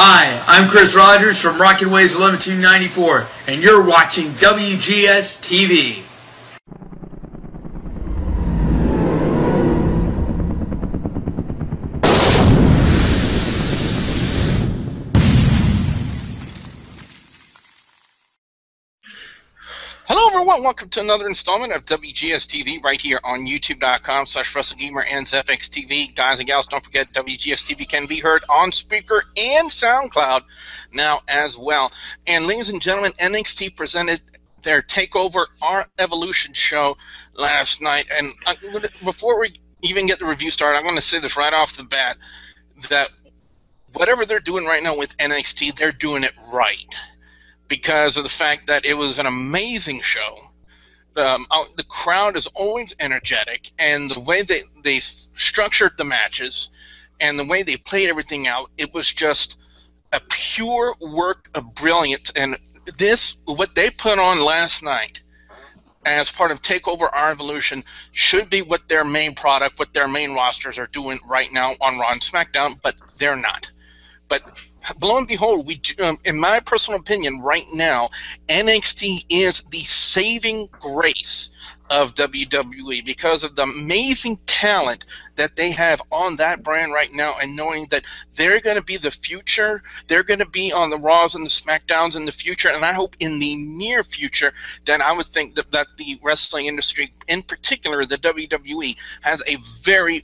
Hi, I'm Chris Rogers from Rockin' Waves 11294, and you're watching WGS-TV. Hello everyone, welcome to another installment of WGS-TV right here on YouTube.com/WrestleGamer and FXTV. Guys and gals, don't forget WGS-TV can be heard on Spreaker and SoundCloud now as well. And ladies and gentlemen, NXT presented their Takeover R-Evolution show last night. And before we even get the review started, I'm going to say this right off the bat, that whatever they're doing right now with NXT, they're doing it right, because of the fact that it was an amazing show. The crowd is always energetic, and the way they structured the matches and the way they played everything out, it was just a pure work of brilliance. And what they put on last night as part of Takeover R-Evolution should be what their main product, what their main rosters are doing right now on Raw and SmackDown, but they're not. But lo and behold, in my personal opinion, right now, NXT is the saving grace of WWE because of the amazing talent that they have on that brand right now, and knowing that they're going to be the future. They're going to be on the Raws and the SmackDowns in the future, and I hope in the near future that I would think that the wrestling industry, in particular the WWE, has a very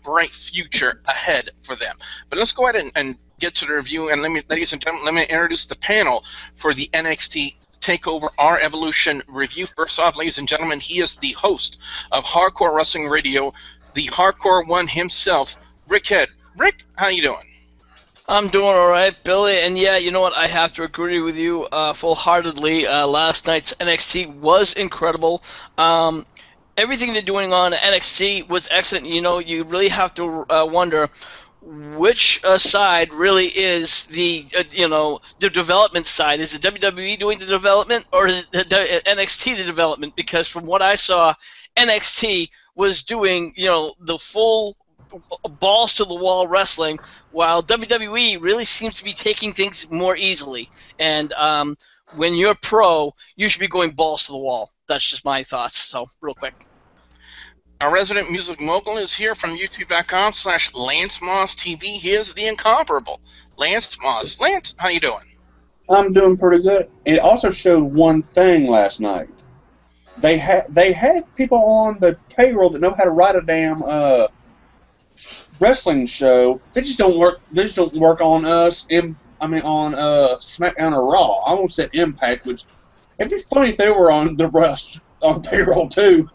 bright future ahead for them. But let's go ahead and get to the review, and ladies and gentlemen, let me introduce the panel for the NXT Takeover R-Evolution review. First off, ladies and gentlemen, he is the host of Hardcore Wrestling Radio, the Hardcore One himself, Rick Head. Rick, how you doing? I'm doing all right, Billy, and yeah, you know what? I have to agree with you full-heartedly. Last night's NXT was incredible. Everything they're doing on NXT was excellent. You know, you really have to wonder which side really is the the development side. Is it WWE doing the development, or is it NXT the development? Because from what I saw, NXT was doing the full balls to the wall wrestling, while WWE really seems to be taking things more easily. And when you're pro, you should be going balls to the wall. That's just my thoughts. So real quick. Our resident music mogul is here from YouTube.com/LanceMossTV. He is the incomparable Lance Moss. Lance, how you doing? I'm doing pretty good. It also showed one thing last night. They had people on the payroll that know how to write a damn wrestling show. They just don't work. They just don't work on us. On SmackDown or Raw. I almost said Impact, which it'd be funny if they were on the on payroll too.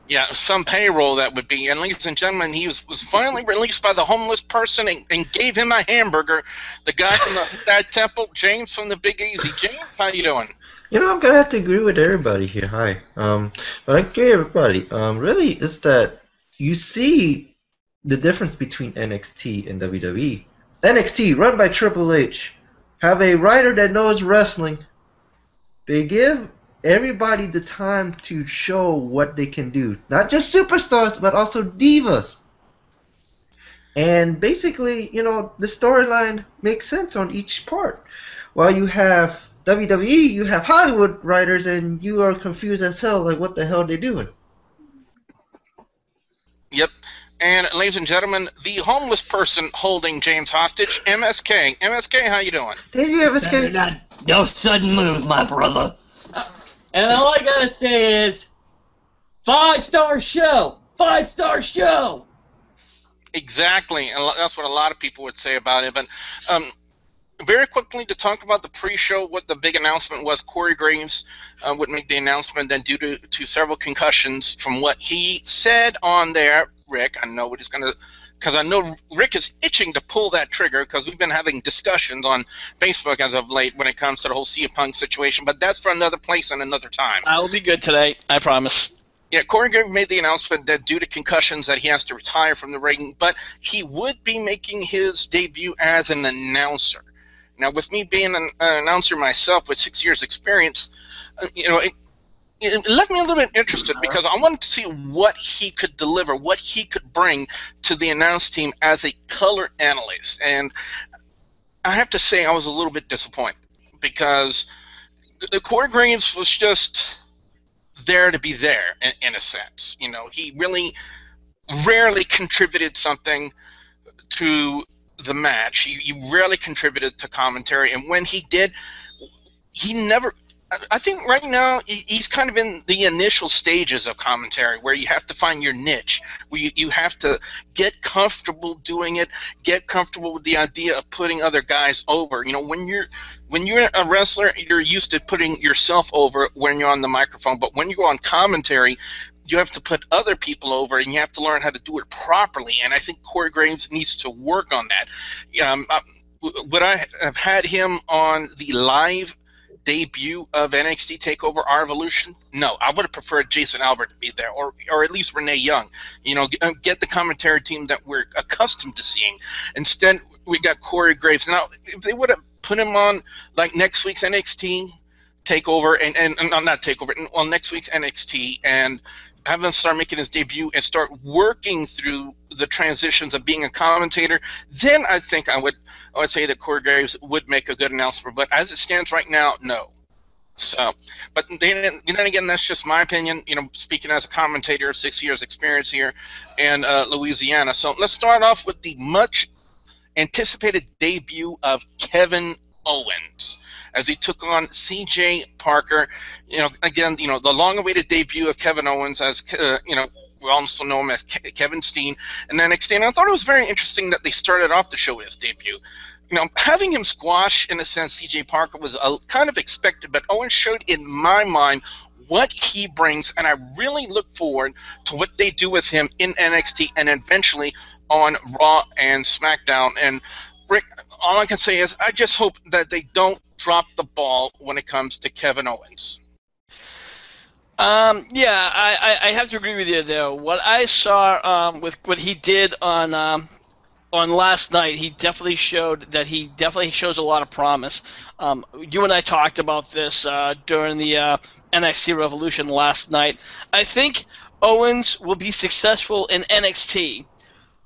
Yeah, some payroll that would be. And ladies and gentlemen, he was finally released by the homeless person and gave him a hamburger. The guy from that temple, James from the Big Easy. James, how you doing? You know, I'm gonna have to agree with everybody here. Hi. But I agree with everybody. Really, is that you see the difference between NXT and WWE. NXT, run by Triple H, have a writer that knows wrestling. They give everybody the time to show what they can do. Not just superstars, but also divas. And basically, the storyline makes sense on each part. While you have WWE, you have Hollywood writers, and you are confused as hell, like what the hell they doing. Yep. And ladies and gentlemen, the homeless person holding James hostage, MSK. MSK, how you doing? Thank you, MSK. No sudden moves, my brother. And all I gotta say is, 5-star show! 5-star show! Exactly, and that's what a lot of people would say about it. But very quickly, to talk about the pre-show, what the big announcement was, Corey Graves would make the announcement, then due to several concussions, from what he said on there, Rick, I know what he's going to... Because I know Rick is itching to pull that trigger, because we've been having discussions on Facebook as of late when it comes to the whole CM Punk situation, but that's for another place and another time. I'll be good today, I promise. Yeah, Corey Graves made the announcement that due to concussions that he has to retire from the ring, but he would be making his debut as an announcer. Now, with me being an announcer myself with 6 years' experience, it left me a little bit interested, because I wanted to see what he could deliver, what he could bring to the announce team as a color analyst. And I have to say I was a little bit disappointed because the Corey Graves was just there to be there in a sense. You know, he really rarely contributed something to the match. He rarely contributed to commentary, and when he did, he never. I think right now he's kind of in the initial stages of commentary where you have to find your niche, where you have to get comfortable doing it, get comfortable with the idea of putting other guys over. You know, when you're a wrestler, you're used to putting yourself over when you're on the microphone, but when you go on commentary, you have to put other people over, and you have to learn how to do it properly. And I think Corey Graves needs to work on that. Would I have had him on the live debut of NXT Takeover R-Evolution? No, I would have preferred Jason Albert to be there, or at least Renee Young. You know, get the commentary team that we're accustomed to seeing. Instead, we got Corey Graves. Now, if they would have put him on like next week's NXT Takeover and not Takeover, on next week's NXT, and have him start making his debut and start working through the transitions of being a commentator, then I think I would say that Corey Graves would make a good announcer. But as it stands right now, no. So, but then again, that's just my opinion. You know, speaking as a commentator, 6 years experience here in Louisiana. So let's start off with the much anticipated debut of Kevin Owens as he took on C.J. Parker. You know, again, you know, the long-awaited debut of Kevin Owens, as you know, we also know him as Kevin Steen in NXT. And I thought it was very interesting that they started off the show with his debut. You know, having him squash, in a sense, C.J. Parker was kind of expected, but Owens showed, in my mind, what he brings, and I really look forward to what they do with him in NXT and eventually on Raw and SmackDown. And Rick, all I can say is I just hope that they don't drop the ball when it comes to Kevin Owens. Yeah, I have to agree with you there. What I saw with what he did on last night, he definitely showed that he definitely shows a lot of promise. You and I talked about this during the NXT Revolution last night. I think Owens will be successful in NXT.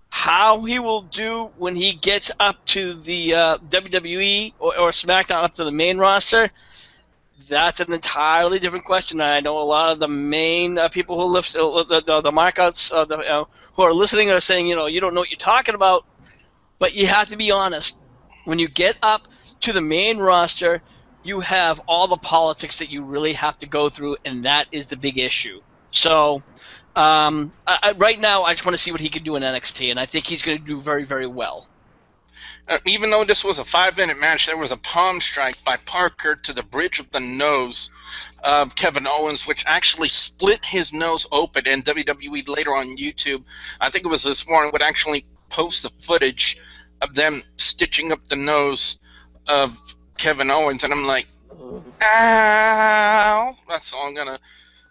How he will do when he gets up to the WWE or SmackDown, up to the main roster, that's an entirely different question. I know a lot of the main people who lift the markouts who are listening are saying, you know, you don't know what you're talking about. But you have to be honest. When you get up to the main roster, you have all the politics that you really have to go through, and that is the big issue. So right now, I just want to see what he can do in NXT, and I think he's going to do very, very well. Even though this was a 5-minute match, there was a palm strike by Parker to the bridge of the nose of Kevin Owens, which actually split his nose open. And WWE later on YouTube, I think it was this morning, would actually post the footage of them stitching up the nose of Kevin Owens. And I'm like, ow! That's all I'm going to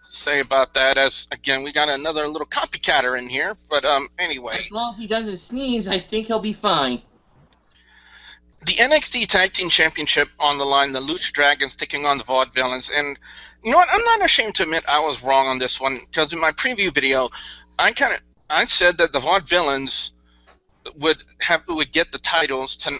say about that. As, again, we got another little copycatter in here. But anyway. As long as he doesn't sneeze, I think he'll be fine. The NXT Tag Team Championship on the line, the Lucha Dragons taking on the Vaude Villains. And you know what? I'm not ashamed to admit I was wrong on this one, because in my preview video, I said that the Vaude Villains would get the titles, and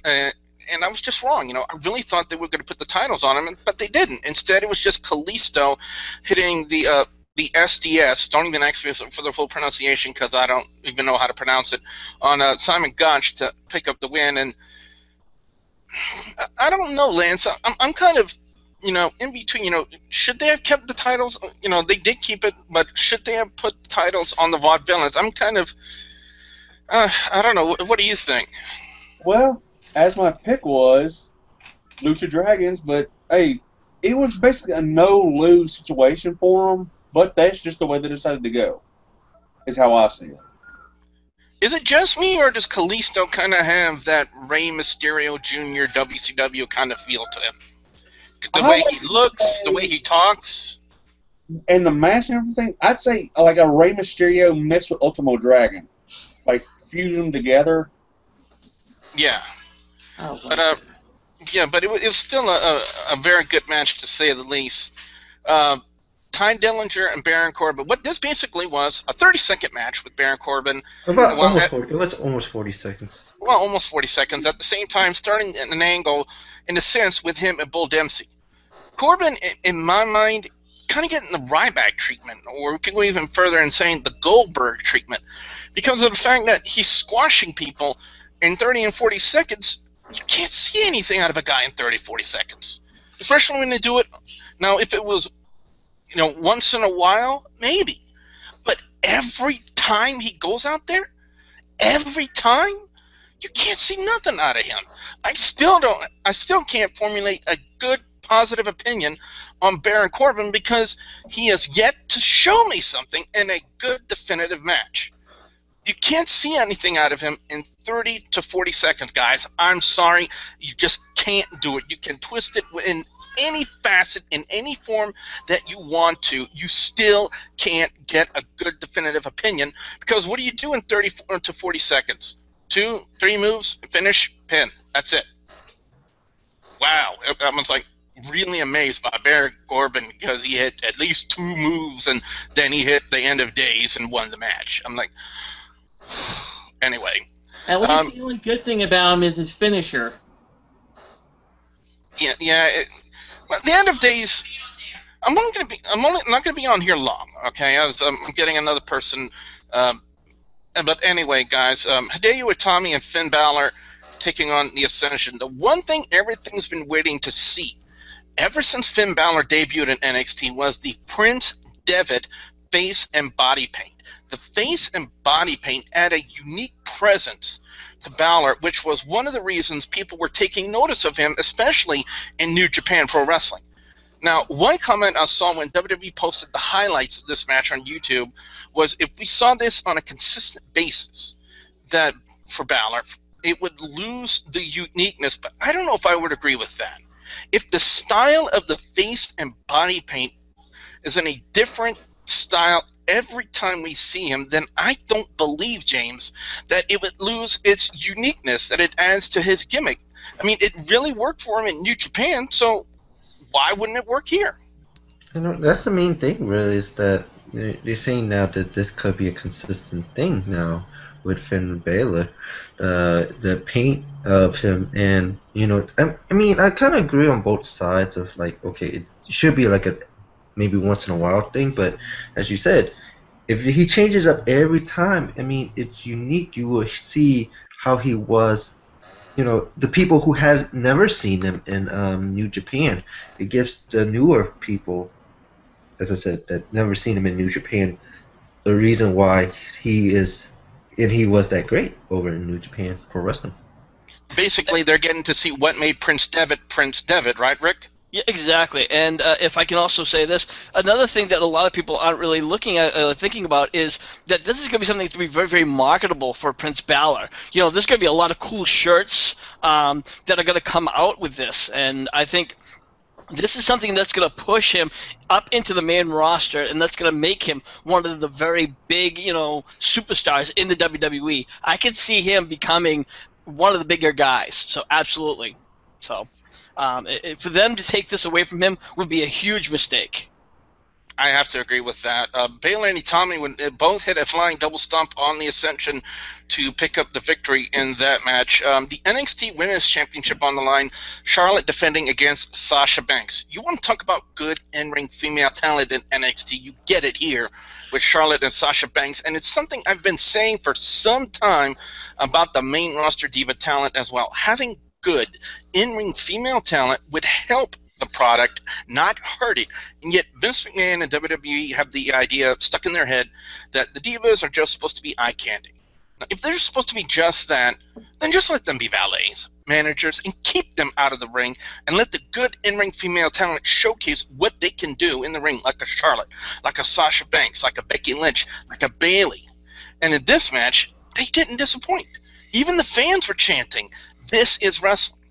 I was just wrong. You know, I really thought they were going to put the titles on them, but they didn't. Instead, it was just Kalysto hitting the SDS. Don't even ask me for the full pronunciation, because I don't even know how to pronounce it, on Simon Gotch to pick up the win. And I don't know, Lance. I'm kind of, you know, in between. You know, should they have kept the titles? You know, they did keep it, but should they have put the titles on the Vaude Villains? I'm kind of, I don't know. What do you think? Well, as my pick was Lucha Dragons, but hey, it was basically a no-lose situation for them. But that's just the way they decided to go. Is how I see it. Is it just me, or does Kalysto kind of have that Rey Mysterio Jr. WCW kind of feel to him? The way he looks, the way he talks. And the match and everything, I'd say like a Rey Mysterio mixed with Ultimo Dragon. Like, fuse them together. Yeah. Oh, but, yeah, but it was still a very good match, to say the least. Ty Dillinger and Baron Corbin. What this basically was, a 30-second match with Baron Corbin. About almost 40. It was almost 40 seconds. well, almost 40 seconds, at the same time starting at an angle, in a sense, with him and Bull Dempsey. Corbin, in my mind, kind of getting the Ryback treatment, or we can go even further and saying the Goldberg treatment, because of the fact that he's squashing people in 30 and 40 seconds. You can't see anything out of a guy in 30, 40 seconds, especially when they do it. Now, if it was, once in a while, maybe, but every time he goes out there, every time, you can't see nothing out of him. I still can't formulate a good positive opinion on Baron Corbin, because he has yet to show me something in a good definitive match. You can't see anything out of him in 30 to 40 seconds, guys. I'm sorry. You just can't do it. You can twist it in any facet, in any form that you want to. You still can't get a good definitive opinion, because what do you do in 30 to 40 seconds? 2, 3 moves, finish, pin. That's it. Wow. I was like really amazed by Baron Corbin, because he hit at least 2 moves and then he hit the end of days and won the match. I'm like, anyway. At least the only good thing about him is his finisher. Yeah. At the end of days, I'm not going to be on here long. Okay, I'm getting another person. But anyway, guys, Hideo Itami and Finn Balor taking on the Ascension. The one thing everything's been waiting to see ever since Finn Balor debuted in NXT was the Prince Devitt face and body paint. The face and body paint add a unique presence to Balor, which was one of the reasons people were taking notice of him, especially in New Japan Pro Wrestling. Now, one comment I saw when WWE posted the highlights of this match on YouTube was, if we saw this on a consistent basis, that for Balor, it would lose the uniqueness, but I don't know if I would agree with that. If the style of the face and body paint is in a different style every time we see him, then I don't believe, James, that it would lose its uniqueness that it adds to his gimmick. I mean, it really worked for him in New Japan, so why wouldn't it work here? That's the main thing, really, is that they're saying now that this could be a consistent thing now with Finn Balor. The paint of him, and I mean, I kind of agree on both sides of, like, okay, it should be like a maybe once in a while thing, but as you said, if he changes up every time, I mean, it's unique. You will see how he was. The people who had never seen him in New Japan, it gives the newer people, as I said, that never seen him in New Japan, the reason why he was that great over in New Japan Pro Wrestling. Basically, they're getting to see what made Prince Devitt, right, Rick? Yeah, exactly. And if I can also say this, another thing that a lot of people aren't really looking at, thinking about, is that this is going to be something that's going to be very, very marketable for Prince Balor. There's going to be a lot of cool shirts that are going to come out with this, and I think this is something that's going to push him up into the main roster, and that's going to make him one of the very big, superstars in the WWE. I can see him becoming one of the bigger guys. So absolutely. So. For them to take this away from him would be a huge mistake. I have to agree with that. Balor and Itami both hit a flying double stomp on the Ascension to pick up the victory in that match. The NXT Women's Championship on the line, Charlotte defending against Sasha Banks. You want to talk about good in-ring female talent in NXT, you get it here with Charlotte and Sasha Banks, and it's something I've been saying for some time about the main roster diva talent as well. Having good in-ring female talent would help the product, not hurt it. And yet Vince McMahon and WWE have the idea stuck in their head that the divas are just supposed to be eye candy. Now, if they're supposed to be just that, then just let them be valets, managers, and keep them out of the ring, and let the good in-ring female talent showcase what they can do in the ring, like a Charlotte, like a Sasha Banks, like a Becky Lynch, like a Bayley. And in this match, they didn't disappoint. Even the fans were chanting, "This is wrestling."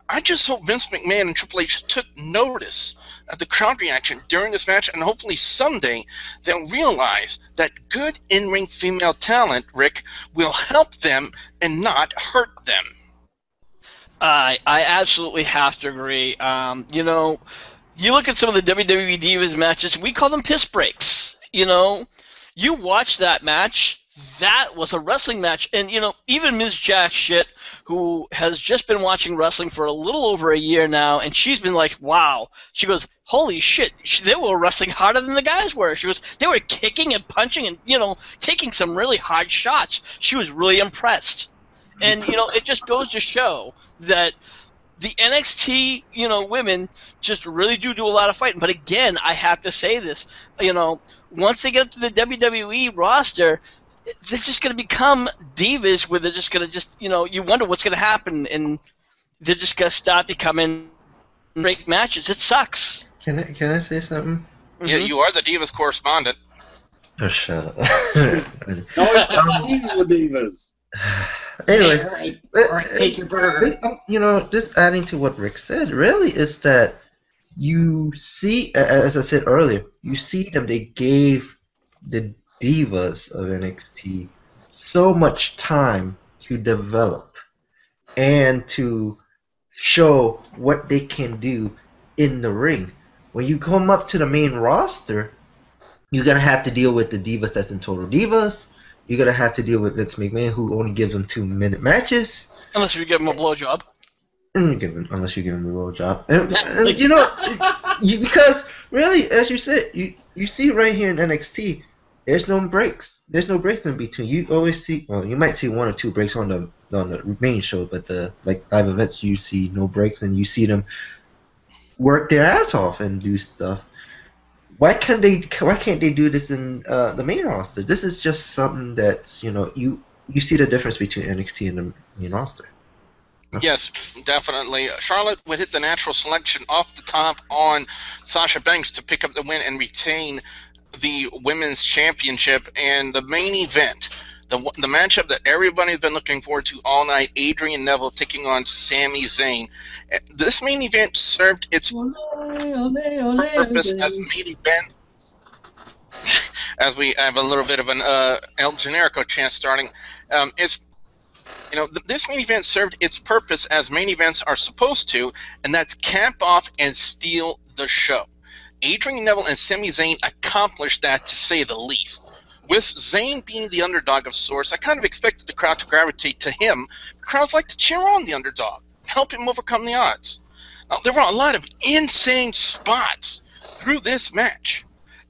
I just hope Vince McMahon and Triple H took notice of the crowd reaction during this match, and hopefully someday they'll realize that good in-ring female talent, Rick, will help them and not hurt them. I absolutely have to agree. You look at some of the WWE Divas matches, we call them piss breaks. You watch that match, that was a wrestling match. And, you know, even Ms. Jack Shit, who has just been watching wrestling for a little over a year now, and she's been like, wow. She goes, holy shit, they were wrestling harder than the guys were. She goes, they were kicking and punching and, you know, taking some really hard shots. She was really impressed. And, you know, it just goes to show that the NXT, you know, women just really do a lot of fighting. But again, I have to say this, you know, once they get up to the WWE roster, they're just going to become divas where they're just going to you know, you wonder what's going to happen, and they're just going to start becoming great matches. It sucks. Can I say something? Yeah, you are the Divas correspondent. Oh, shut up. No, it's not the divas. Anyway, Or take your burger. you know, just adding to what Rick said, really is that you see, as I said earlier, you see them, they gave the divas of NXT so much time to develop and to show what they can do in the ring. When you come up to the main roster, you're going to have to deal with the divas that's in Total Divas. You're going to have to deal with Vince McMahon, who only gives them 2-minute matches. Unless you give them a blowjob. Unless you give them a blowjob. And you know, because really, as you said, you see right here in NXT, there's no breaks. There's no breaks in between. You always see, well, you might see 1 or 2 breaks on the main show, but the live events, you see no breaks, and you see them work their ass off and do stuff. Why can't they do this in the main roster? This is just something that's, you know, you see the difference between NXT and the main roster. Yes, definitely. Charlotte would hit the natural selection off the top on Sasha Banks to pick up the win and retain the women's championship. And the main event, the matchup that everybody's been looking forward to all night, Adrian Neville taking on Sami Zayn. This main event served its purpose as main event. As we have a little bit of an El Generico chant starting, this main event served its purpose as main events are supposed to, and that's cap off and steal the show. Adrian Neville and Sami Zayn accomplished that, to say the least. With Zayn being the underdog of sorts, I kind of expected the crowd to gravitate to him. Crowds like to cheer on the underdog, help him overcome the odds. Now, there were a lot of insane spots through this match.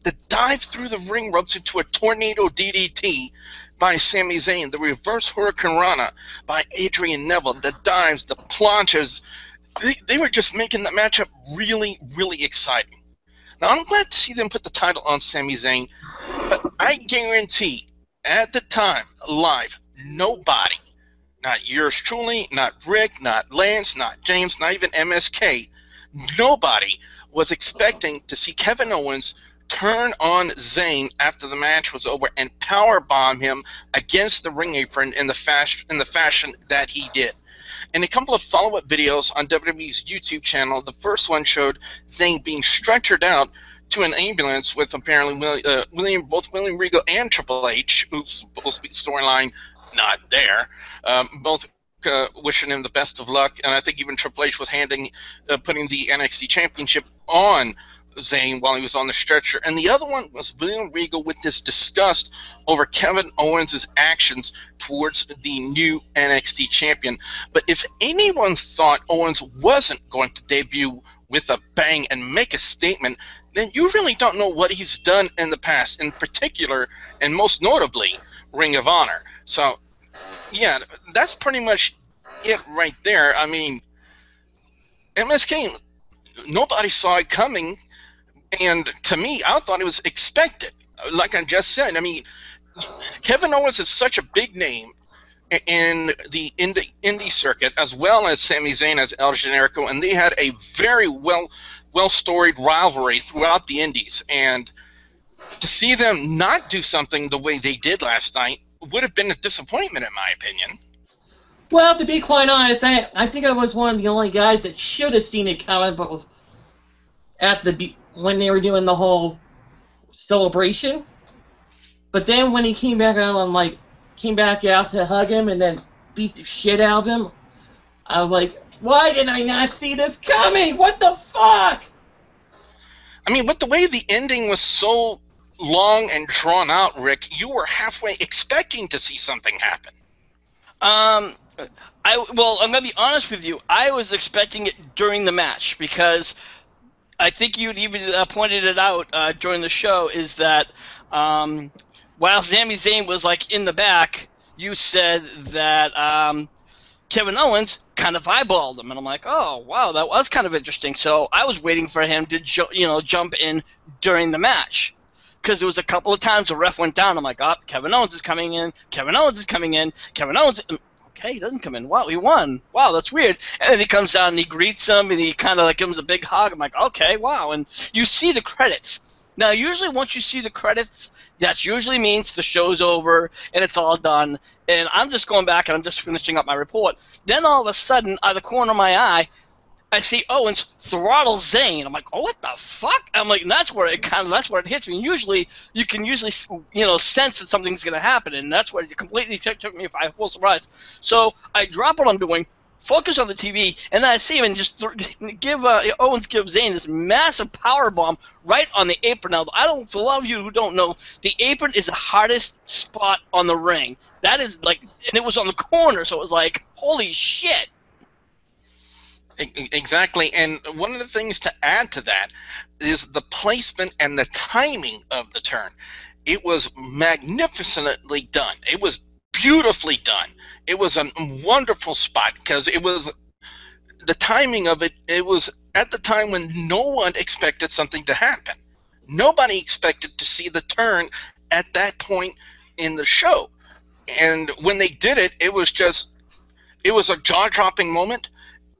The dive through the ring ropes into a tornado DDT by Sami Zayn, the reverse Hurricane Rana by Adrian Neville, the dives, the planches, they were just making the matchup really, really exciting. Now, I'm glad to see them put the title on Sami Zayn, but I guarantee, at the time, live, nobody, not yours truly, not Rick, not Lance, not James, not even MSK, nobody was expecting to see Kevin Owens turn on Zayn after the match was over and powerbomb him against the ring apron in the fashion that he did. In a couple of follow-up videos on WWE's YouTube channel, the first one showed Zayn being stretchered out to an ambulance with apparently both William Regal and Triple H, who's supposed to be the storyline, not there, both wishing him the best of luck, and I think even Triple H was putting the NXT Championship on Zayn while he was on the stretcher. And the other one was William Regal with this disgust over Kevin Owens' actions towards the new NXT champion. But if anyone thought Owens wasn't going to debut with a bang and make a statement, then you really don't know what he's done in the past, in particular, and most notably, Ring of Honor. So, yeah, that's pretty much it right there. I mean, MSK, nobody saw it coming. And to me, I thought it was expected. Like I just said, I mean, Kevin Owens is such a big name in the indie circuit, as well as Sami Zayn as El Generico, and they had a very well-storied rivalry throughout the indies. And to see them not do something the way they did last night would have been a disappointment, in my opinion. Well, to be quite honest, I think I was one of the only guys that should have seen it coming, but was when they were doing the whole celebration. But then when he came back out and came back out to hug him and then beat the shit out of him, I was like, why did I not see this coming? What the fuck? I mean, with the way the ending was so long and drawn out, Rick, you were halfway expecting to see something happen. Well, I'm gonna be honest with you. I was expecting it during the match because I think you'd even pointed it out during the show. Is that while Sami Zayn was like in the back, you said that Kevin Owens kind of eyeballed him, and I'm like, oh wow, that was kind of interesting. So I was waiting for him to jump in during the match. Because there was a couple of times the ref went down. I'm like, oh, Kevin Owens is coming in. Kevin Owens is coming in. Kevin Owens. Okay, he doesn't come in. Wow, he won. Wow, that's weird. And then he comes down and he greets him and he kind of like gives him a big hug. I'm like, okay, wow. And you see the credits. Now, usually once you see the credits, that usually means the show's over and it's all done. And I'm just going back and I'm just finishing up my report. Then all of a sudden, out of the corner of my eye, I see Owens throttle Zayn. I'm like, oh, what the fuck? I'm like, and that's where it hits me. Usually, you can sense that something's going to happen, and that's where it completely took me by full surprise. So I drop what I'm doing, focus on the TV, and then I see him and just Owens give Zayn this massive power bomb right on the apron. Now, for a lot of you who don't know, the apron is the hardest spot on the ring. That is like, and it was on the corner, so it was like, holy shit. Exactly, and one of the things to add to that is the placement and the timing of the turn. It was magnificently done. It was beautifully done. It was a wonderful spot because it was the timing of it. It was at the time when no one expected something to happen. Nobody expected to see the turn at that point in the show, and when they did it, it was a jaw-dropping moment.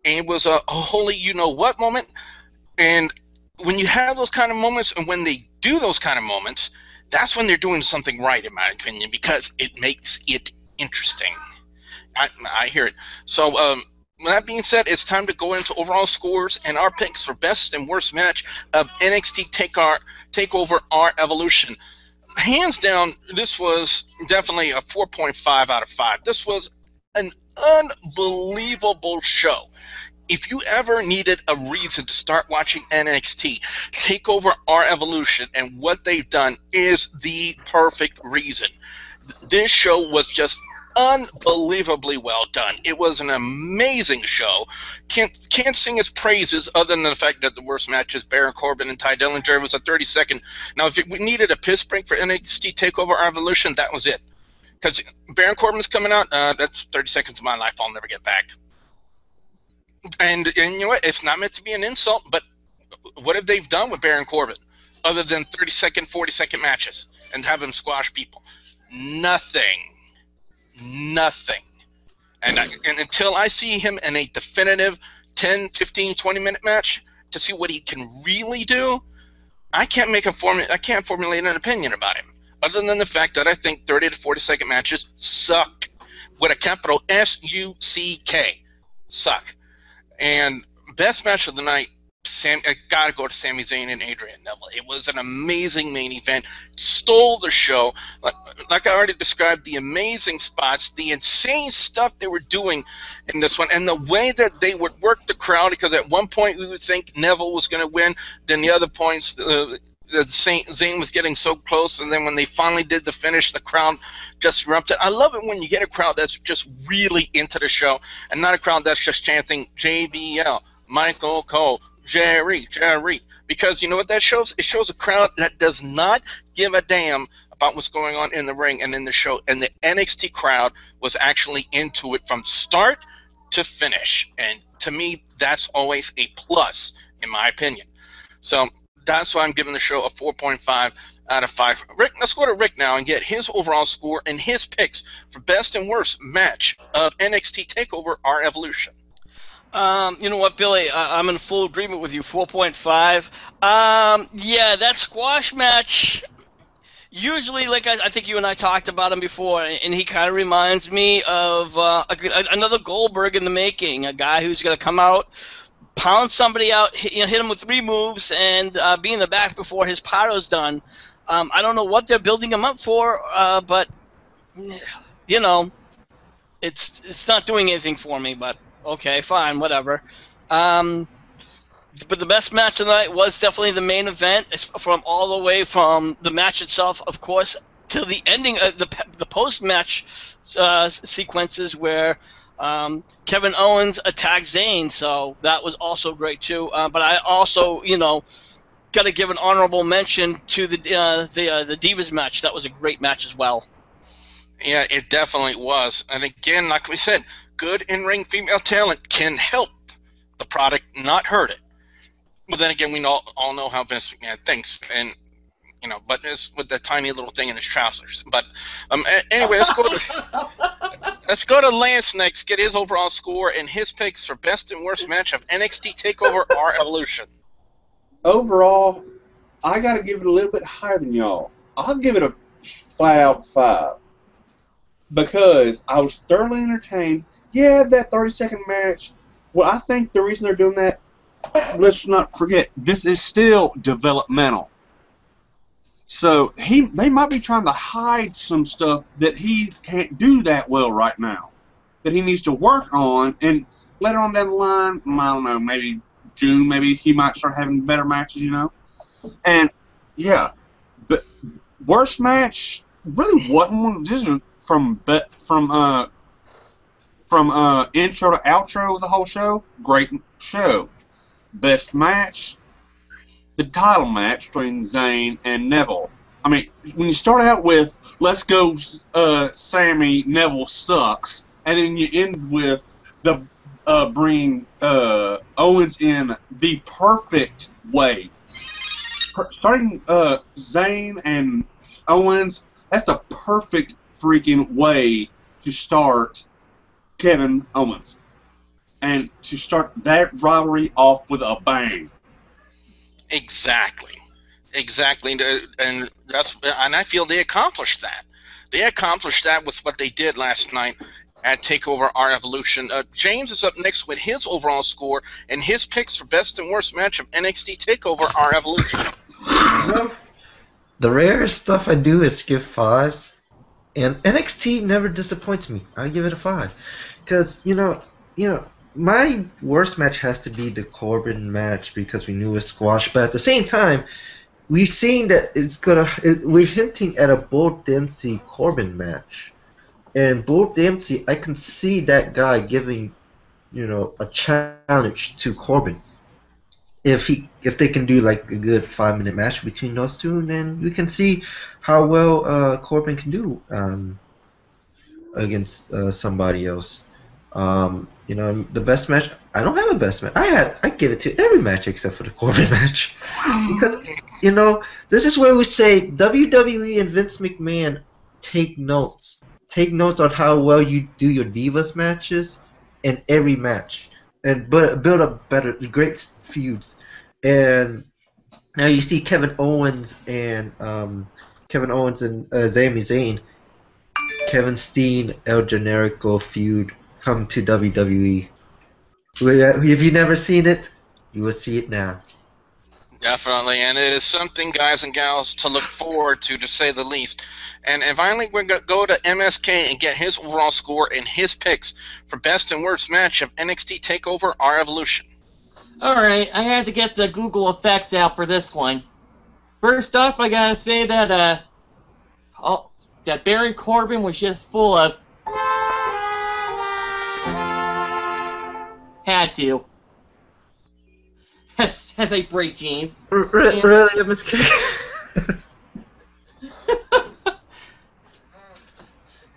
And it was a holy you-know-what moment. And when you have those kind of moments, and when they do those kind of moments, that's when they're doing something right, in my opinion, because it makes it interesting. I hear it. So with that being said, it's time to go into overall scores and our picks for best and worst match of NXT Takeover R-Evolution. Hands down, this was definitely a 4.5 out of 5. This was an unbelievable show. If you ever needed a reason to start watching NXT, Takeover R-Evolution and what they've done is the perfect reason. This show was just unbelievably well done. It was an amazing show. Can't sing its praises other than the fact that the worst match is Baron Corbin and Ty Dillinger. It was a 30-second. Now, if we needed a piss break for NXT Takeover R-Evolution, that was it. Because Baron Corbin's coming out, that's 30 seconds of my life I'll never get back. And you know what? It's not meant to be an insult, but what have they done with Baron Corbin other than 30-second, 40-second matches and have him squash people? Nothing. And until I see him in a definitive 10, 15, 20-minute match to see what he can really do, I can't formulate an opinion about him. Other than the fact that I think 30 to 40-second matches suck, with a capital S-U-C-K, suck. And best match of the night, I gotta go to Sami Zayn and Adrian Neville. It was an amazing main event, stole the show. Like I already described, the amazing spots, the insane stuff they were doing in this one, and the way that they would work the crowd. Because at one point we would think Neville was going to win, then the other points. Zayn was getting so close, and then when they finally did the finish, the crowd just erupted. I love it when you get a crowd that's just really into the show, and not a crowd that's just chanting JBL, Michael Cole, Jerry, because you know what that shows? It shows a crowd that does not give a damn about what's going on in the ring and in the show, and the NXT crowd was actually into it from start to finish, and to me, that's always a plus, in my opinion. So that's why I'm giving the show a 4.5 out of 5. Rick, let's go to Rick now and get his overall score and his picks for best and worst match of NXT Takeover R-Evolution. You know what, Billy? I'm in full agreement with you. 4.5. Yeah, that squash match. Usually, like I think you and I talked about him before, and he kind of reminds me of another Goldberg in the making, a guy who's going to come out, pound somebody out, hit him with 3 moves, and be in the back before his pyro's done. I don't know what they're building him up for, but you know, it's not doing anything for me. But okay, fine, whatever. But the best match of the night was definitely the main event, from all the way from the match itself, of course, to the ending of the post-match sequences where Kevin Owens attacked Zayn. So that was also great too. But I also, got to give an honorable mention to the Divas match. That was a great match as well. Yeah, it definitely was. And again, like we said, good in-ring female talent can help the product, not hurt it. But then again, we all know how Vince McMahon thinks, and but it's with the tiny little thing in his trousers. But anyway, let's go to Lance next. Get his overall score and his picks for best and worst match of NXT Takeover R-Evolution. Overall, I got to give it a little bit higher than y'all. I'll give it a flat-out 5 because I was thoroughly entertained. Yeah, that 30-second match. Well, I think the reason they're doing that, let's not forget, this is still developmental. So they might be trying to hide some stuff that he can't do that well right now, that he needs to work on, and later on down the line, I don't know, maybe June, maybe he might start having better matches, And yeah, but worst match really wasn't one. This is from intro to outro of the whole show. Great show. Best match, the title match between Zayn and Neville. I mean, when you start out with "Let's go, Sammy, Neville sucks," and then you end with the bringing Owens in the perfect way. Starting Zayn and Owens, that's the perfect freaking way to start Kevin Owens. And to start that rivalry off with a bang. Exactly, and I feel they accomplished that. They accomplished that with what they did last night at Takeover R-Evolution. James is up next with his overall score and his picks for best and worst match of NXT Takeover R-Evolution. The rarest stuff I do is give 5s, and NXT never disappoints me. I give it a 5, because my worst match has to be the Corbin match because we knew it was squash. But at the same time, we've seen that we're hinting at a Bull Dempsey Corbin match, and Bull Dempsey, I can see that guy giving, a challenge to Corbin. If they can do like a good 5-minute match between those two, then we can see how well Corbin can do against somebody else. The best match, I don't have a best match. I give it to every match except for the Corbin match. Because, this is where we say WWE and Vince McMahon take notes. Take notes on how well you do your Divas matches in every match. And build up great feuds. And now you see Kevin Owens and Sami Zayn, Kevin Steen, El Generico feud come to WWE. If you've never seen it, you will see it now. Definitely, and it is something, guys and gals, to look forward to say the least. And finally, we're going to go to MSK and get his overall score and his picks for best and worst match of NXT Takeover R-Evolution. Alright, I had to get the Google effects out for this one. First off, I gotta say that, that Barry Corbin was just full of... Had to. As I break James. Really, MSK?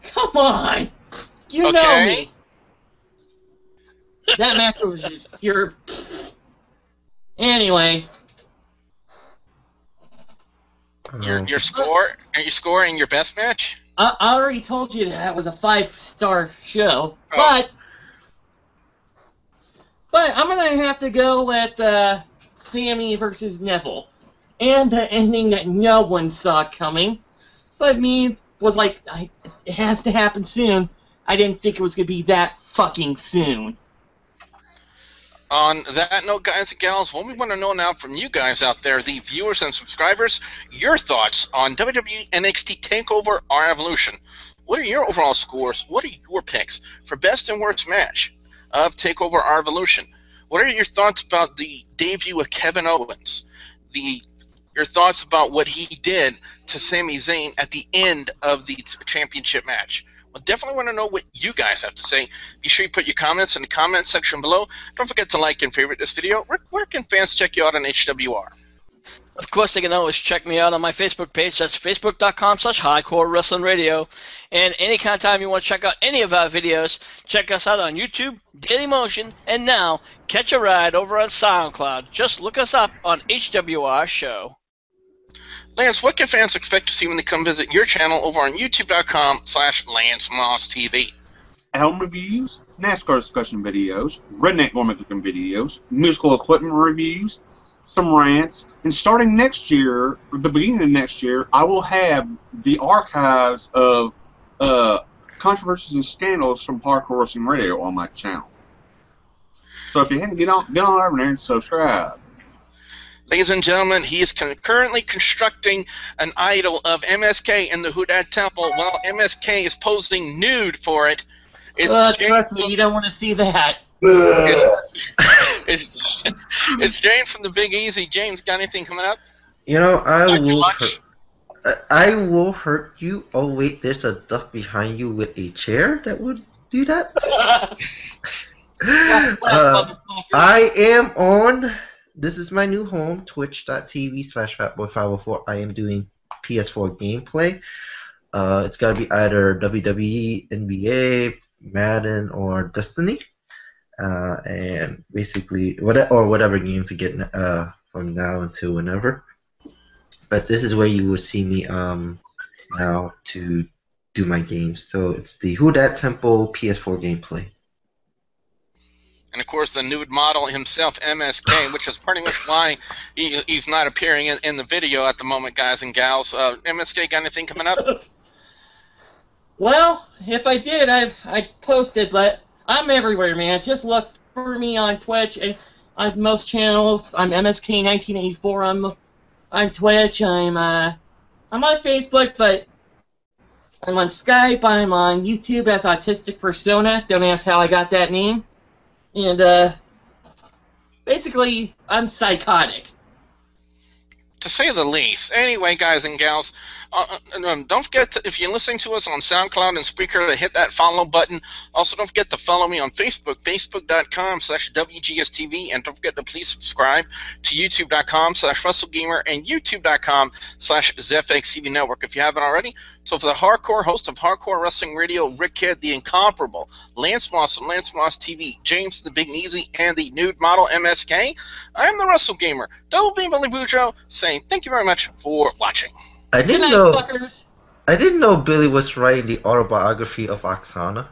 Come on! You know me! That match was just pure... Anyway. Your score and your best match? I already told you that was a 5-star show, but I'm gonna have to go with Sammy versus Neville, and the ending that no one saw coming, but me was like, it has to happen soon. I didn't think it was gonna be that fucking soon. On that note, guys and gals, what we want to know now from you guys out there, the viewers and subscribers, your thoughts on WWE NXT Takeover R-Evolution. What are your overall scores? What are your picks for best and worst match of Takeover R-Evolution? What are your thoughts about the debut of Kevin Owens? Your thoughts about what he did to Sami Zayn at the end of the championship match? Well, definitely want to know what you guys have to say. Be sure you put your comments in the comments section below. Don't forget to like and favorite this video. Where can fans check you out on HWR? Of course, they can always check me out on my Facebook page. That's facebook.com/Hardcore Wrestling Radio. And any kind of time you want to check out any of our videos, check us out on YouTube, Dailymotion, and now catch a ride over on SoundCloud. Just look us up on HWR Show. Lance, what can fans expect to see when they come visit your channel over on youtube.com/LanceMossTV? Album reviews, NASCAR discussion videos, redneck gourmet cooking videos, musical equipment reviews, some rants, and starting next year, or the beginning of next year, I will have the archives of controversies and scandals from Hardcore Wrestling Radio on my channel. So if you haven't, get on over there and subscribe. Ladies and gentlemen, he is currently constructing an idol of MSK in the Houdat Temple while MSK is posing nude for it. Trust me, you don't want to see that. It's James from the Big Easy. James, got anything coming up? You know, I will hurt you. Oh wait, there's a duck behind you with a chair that would do that. I am on. This is my new home, twitch.tv/fatboy504. I am doing PS4 gameplay. It's got to be either WWE, NBA, Madden, or Destiny. And basically, whatever games you get from now until whenever. But this is where you will see me now to do my games. So it's the Houdat Temple PS4 gameplay. And, of course, the nude model himself, MSK, which is pretty much why he's not appearing in the video at the moment, guys and gals. MSK, got anything coming up? Well, if I did, I'd post it, but I'm everywhere, man. Just look for me on Twitch and on most channels. I'm MSK1984 on Twitch. I'm on Facebook, but I'm on Skype. I'm on YouTube as Autistic Persona. Don't ask how I got that name. And basically, I'm psychotic. To say the least. Anyway, guys and gals, don't forget, if you're listening to us on SoundCloud and Spreaker, to hit that follow button. Also, don't forget to follow me on Facebook, facebook.com/WGS-TV, and don't forget to please subscribe to youtube.com/WrestleGamer and youtube.com/ZFXTV Network if you haven't already. So for the hardcore host of Hardcore Wrestling Radio, Rick Kidd, the incomparable Lance Moss of Lance Moss TV, James the Big and Easy, and the nude model MSK, I am the Wrestle Gamer, Double B Billy Boudreaux, saying thank you very much for watching. I didn't know Billy was writing the autobiography of Oksana.